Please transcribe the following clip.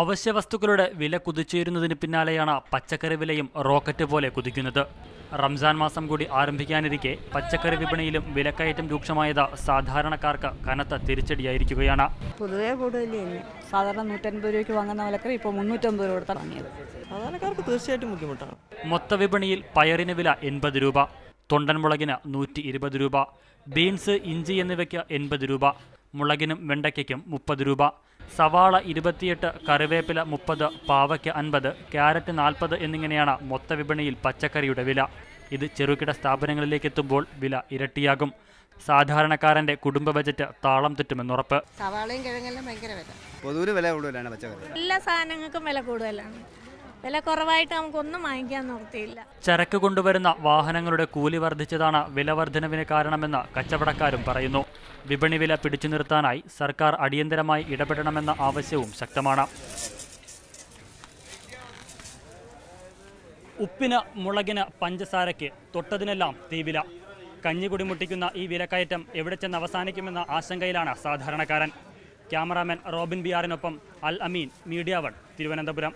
അവശ്യവസ്തുക്കളുടെ വില കുതിച്ചുയരുന്നതിന് പിന്നാലെയാണ് പച്ചക്കറി വിലയും റോക്കറ്റ് പോലെ കുതിക്കുന്നത്. റംസാൻ മാസം കൂടി ആരംഭിക്കാനിരിക്കെ പച്ചക്കറി വിപണിയിലും വിലക്കയറ്റം രൂക്ഷമായത് സാധാരണക്കാർക്ക് കനത്ത തിരിച്ചടിയായിരിക്കുകയാണ്. പൊതുവേ കൂടുതൽ സാധാരണ 150 രൂപയ്ക്ക് വാങ്ങുന്ന വിലക്കറി ഇപ്പോൾ 350 രൂപ കൊടുത്താണ് വാങ്ങിയത്. സാധാരണക്കാർക്ക് തീർച്ചയായിട്ടും ബുദ്ധിമുട്ടാണ്. മൊത്ത വിപണിയിൽ പയറിന് വില 80 രൂപ, തൊണ്ടൻ മുളകിന് 120 രൂപ, ബീൻസ്, ഇഞ്ചി എന്നിവയ്ക്ക് 80 രൂപ, മുളകിനും വെണ്ടയ്ക്കും 30 രൂപ, സവാള 28, കറിവേപ്പില 30, പാവയ്ക്ക് 50, ക്യാരറ്റ് 40 എന്നിങ്ങനെയാണ് മൊത്ത വിപണിയിൽ പച്ചക്കറിയുടെ വില. ഇത് ചെറുകിട സ്ഥാപനങ്ങളിലേക്ക് എത്തുമ്പോൾ വില ഇരട്ടിയാകും. സാധാരണക്കാരന്റെ കുടുംബ ബജറ്റ് താളം തെറ്റുമെന്നുറപ്പ്. സവാളയും കിഴങ്ങെല്ലാം ഭയങ്കര വില. പൊതുവെ വില കൂടുതലാണ് പച്ചക്കറി. എല്ലാ സാധനങ്ങൾക്കും വില കൂടുതലാണ്. വില കുറവായിട്ട് നമുക്കൊന്നും വാങ്ങിക്കാൻ നിർത്തിയില്ല. ചരക്ക് കൊണ്ടുവരുന്ന വാഹനങ്ങളുടെ കൂലി വർദ്ധിച്ചതാണ് വില വർധനവിന് കാരണമെന്ന് കച്ചവടക്കാരും പറയുന്നു. വിപണി വില പിടിച്ചു നിർത്താനായി സർക്കാർ അടിയന്തരമായി ഇടപെടണമെന്ന ആവശ്യവും ശക്തമാണ്. ഉപ്പിന്, മുളകിന്, പഞ്ചസാരയ്ക്ക് തൊട്ടതിനെല്ലാം തീവില. കഞ്ഞികുടി മുട്ടിക്കുന്ന ഈ വിലക്കയറ്റം എവിടെ ചെന്ന് അവസാനിക്കുമെന്ന ആശങ്കയിലാണ് സാധാരണക്കാരൻ. ക്യാമറാമാൻ റോബിൻ ബിയാറിനൊപ്പം അൽ അമീൻ, മീഡിയ 1, തിരുവനന്തപുരം.